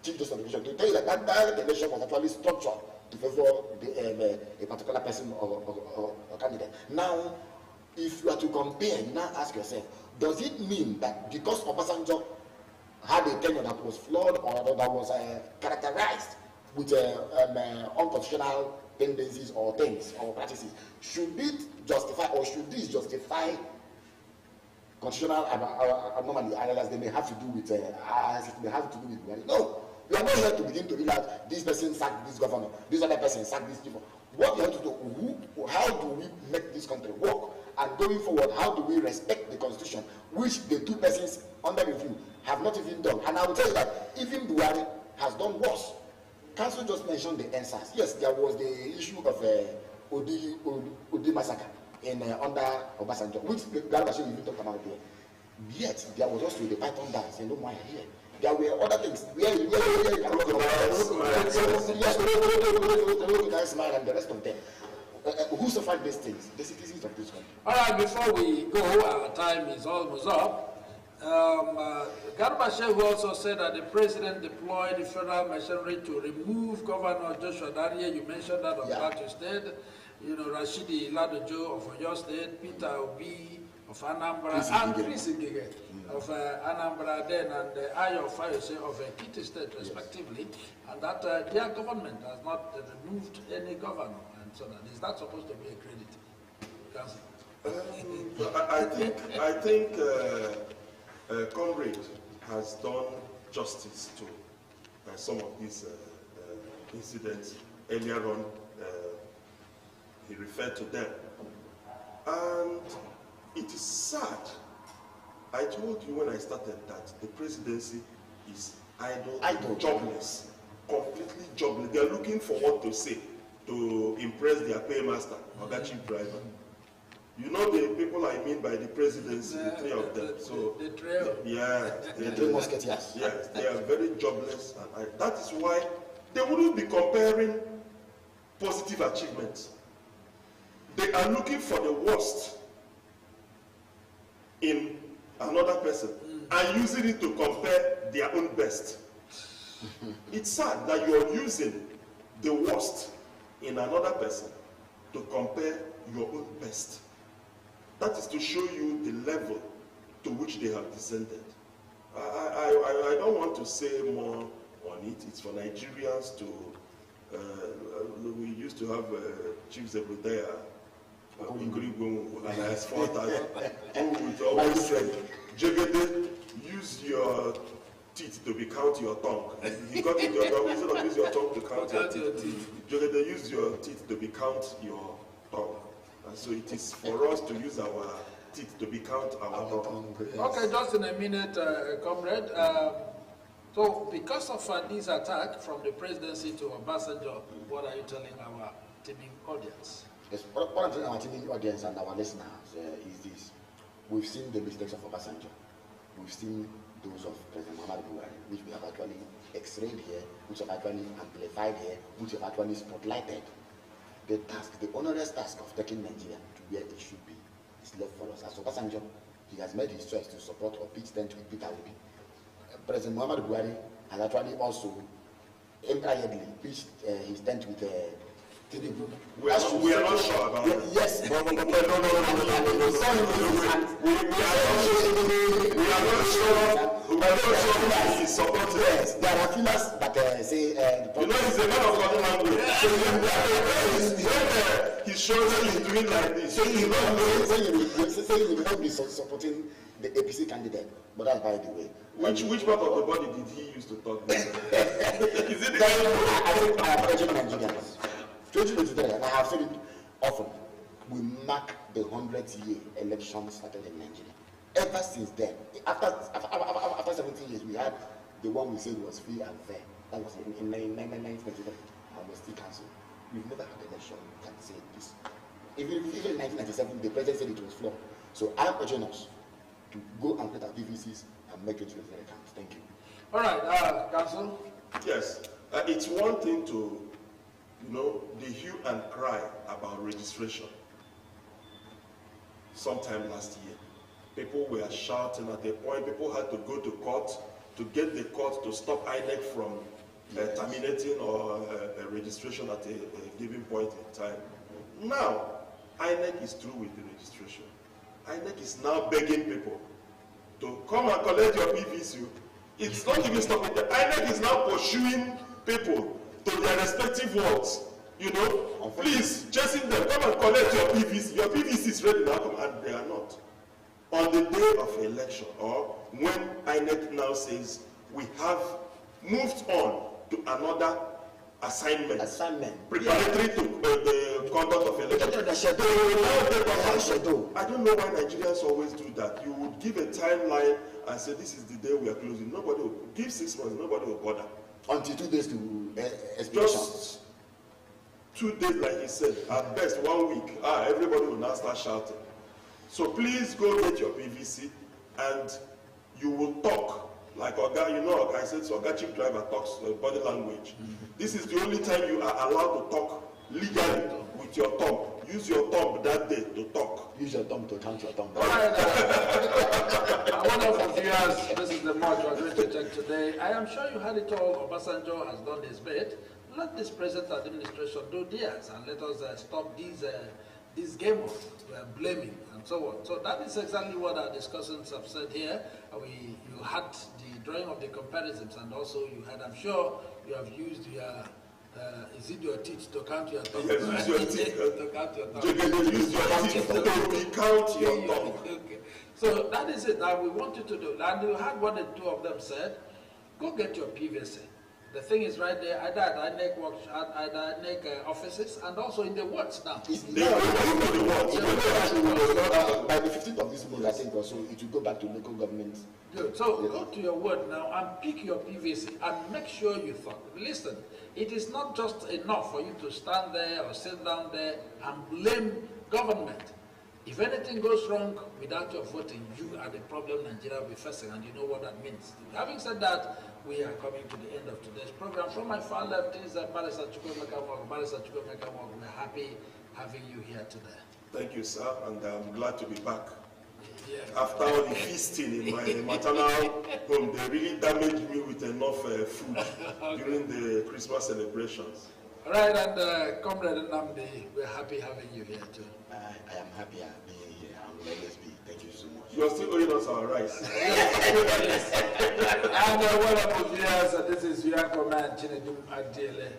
Chief Justice of the Nation. To tell you that that election was actually structured to favor a particular person or candidate. Now, if you are to compare, you now ask yourself, does it mean that because Obasanjo had a tenure that was flawed or that was characterized with unconstitutional tendencies or things or practices, should it justify, or should this justify constitutional anomaly as they may have to do with Buhari? No, we are not here to begin to realize this person sacked this governor, this other person sacked this people. What we have to do, how do we make this country work? And going forward, how do we respect the constitution, which the two persons under review have not even done? And I will tell you that even Buhari has done worse. Council just mentioned the NSAS. Yes, there was the issue of Odi massacre in under Obasanjo, which Garba even talked about here. Yet there was also the Python dance in Umaya here. There were other things. Smile and the rest of them. Who suffered these things? The citizens of this country. All right, before we go, our time is almost up. Garba Shehu also said that the president deployed the federal machinery to remove Governor Joshua Darie. You mentioned that of Plateau State. You know, Rashidi Ladojo of Oyo State, Peter Obi of Anambra, and Chris Ngige of Anambra then, and Ayo Fayose of Ekiti State, respectively, and that their government has not removed any governor. So is that supposed to be accredited? I think Comrade has done justice to some of these incidents. Earlier on, he referred to them. And it is sad. I told you when I started that the presidency is idle, jobless, completely jobless. They are looking for what to say to impress their paymaster or their chief driver. You know the people I mean by the presidency, the three of them. So the trio. Yeah, the three musketeers. Yes, they are very jobless, and that is why they wouldn't be comparing positive achievements. They are looking for the worst in another person and using it to compare their own best. It's sad that you are using the worst in another person to compare your own best. That is to show you the level to which they have descended. I don't want to say more on it. It's for Nigerians to, we used to have Chief Zebudaya, and I asked 4,000, who would always say, Jegede, use your teeth to be count your tongue. You got it, instead of use your tongue to count your teeth. Jegede, use your teeth to be count your tongue. And so it is for us to use our teeth to be count our tongue. Okay, just in a minute, comrade. So because of this attack from the presidency to Obasanjo, what are you telling our teaming audience? Yes, what I'm telling our teaming audience and our listeners is this. We've seen the mistakes of Obasanjo. We've seen those of President Muhammadu Buhari, which we have actually x-rayed here, which have actually amplified here, which have actually spotlighted. The task, the onerous task of taking Nigeria to where it should be is left for us. As Obasanjo, he has made his choice to support or pitch tent with Peter Obi. President Muhammadu Buhari has actually also empirically pitched his tent with Tinubu. We are not sure about that. Yes. We are not sure. He's supporting. Yes, there are feelers that say. You know, he's a man of God language. He shows that he's doing like this. Saying he will not be supporting the APC candidate, but that's by the way. Which part of the body did he use to talk? Is it the I think I appreciate Nigerians. 2023, and I have said it often, we mark the 100th year election started in Nigeria. Ever since then, after 17 years, we had the one we said was free and fair. That was in 1997, and was still cancelled. We've never had an election you can say this. Even in 1997, the president said it was flawed. So I am urging us to go and get our PVCs and make it to the account. Thank you. All right, Council. Yes, it's one thing to, the hue and cry about registration. Sometime last year, people were shouting at the point people had to go to court to get the court to stop INEC from terminating or registration at a given point in time. Now, INEC is through with the registration. INEC is now begging people to come and collect your PVC. It's not even stopping them. INEC is now pursuing people to their respective wards. Please, chasing them, come and collect your PVC. Your PVC is ready now, and they are not. On the day of election, or when INEC now says we have moved on to another assignment preparatory to the conduct of election. I don't know why Nigerians always do that. You would give a timeline and say this is the day we are closing. Nobody will give 6 months, nobody will bother. Until 2 days to just 2 days, like he said, at best 1 week. Everybody will now start shouting. So please go get your PVC and you will talk. Like Oga, I said, so Oga Chief Driver talks body language. This is the only time you are allowed to talk legally with your thumb. Use your thumb that day to talk. Use your thumb to count your thumb. All right, wonderful viewers, this is the march we're going to take today. I am sure you heard it all. Obasanjo has done his bit. Let this present administration do theirs and let us stop this game of blaming and so on. So that is exactly what our discussants have said here. You had the drawing of the comparisons, and also you had, I'm sure you have used your, is it your teeth to count your tongue? Yes, use your teeth. To count your tongue. Use your teeth to count your tongue. Okay. So that is it. Now we want you to do, and you had what the two of them said, go get your PVC. The thing is right there, either at INEC workshop, either INEC offices, and also in the wards now. By the 15th of this month, I think, or so, it will go back to local governments. Good. So go to your ward now and pick your PVC and make sure you thought. Listen, it is not just enough for you to stand there or sit down there and blame government. If anything goes wrong without your voting, you are the problem Nigeria will be facing, and you know what that means. Having said that, we are coming to the end of today's program. From my far left is Barrister Chukwemeka Nwogwu. Barrister Chukwemeka Nwogwu, we're happy having you here today. Thank you, sir, and I'm glad to be back. Yeah. After all the feasting in my maternal home, they really damaged me with enough food during the Christmas celebrations. All right, and Comrade Nnamdi, we're happy having you here too. I am happy being here. I will always be. Thank you so much. You are still owing us our rice. Yes. And wonderful viewers, this is your command, Chinedum Adele.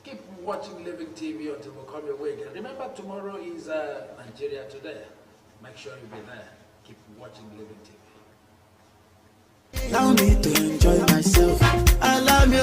Keep watching Living TV until we come your way again. Remember, tomorrow is Nigeria Today. Make sure you be there. Keep watching Living TV. Allow me to enjoy myself. Allow me,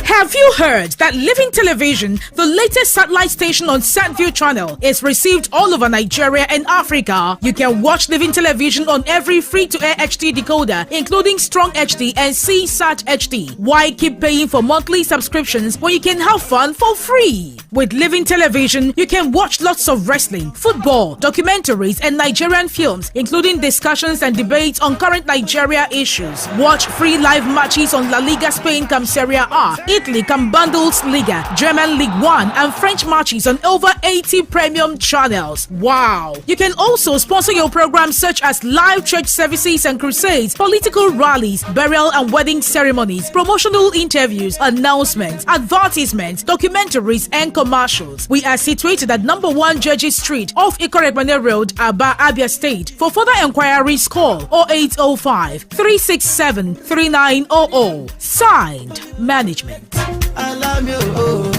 Have you heard that Living Television, the latest satellite station on SatView channel, is received all over Nigeria and Africa? You can watch Living Television on every free-to-air HD decoder, including Strong HD and CSAT HD. Why keep paying for monthly subscriptions when you can have fun for free? With Living Television, you can watch lots of wrestling, football, documentaries, and Nigerian films, including discussions and debates on current Nigeria issues. Watch free live matches on La Liga Spain cum Serie A, Italy cum Bundesliga, German League 1, and French matches on over 80 premium channels. Wow! You can also sponsor your programs such as live church services and crusades, political rallies, burial and wedding ceremonies, promotional interviews, announcements, advertisements, documentaries, and commercials. We are situated at number 1 Judges Street off Ikorebane Road, Aba, Abia State. For further enquiries, call 0805 367 3900. Signed, Management. I love you.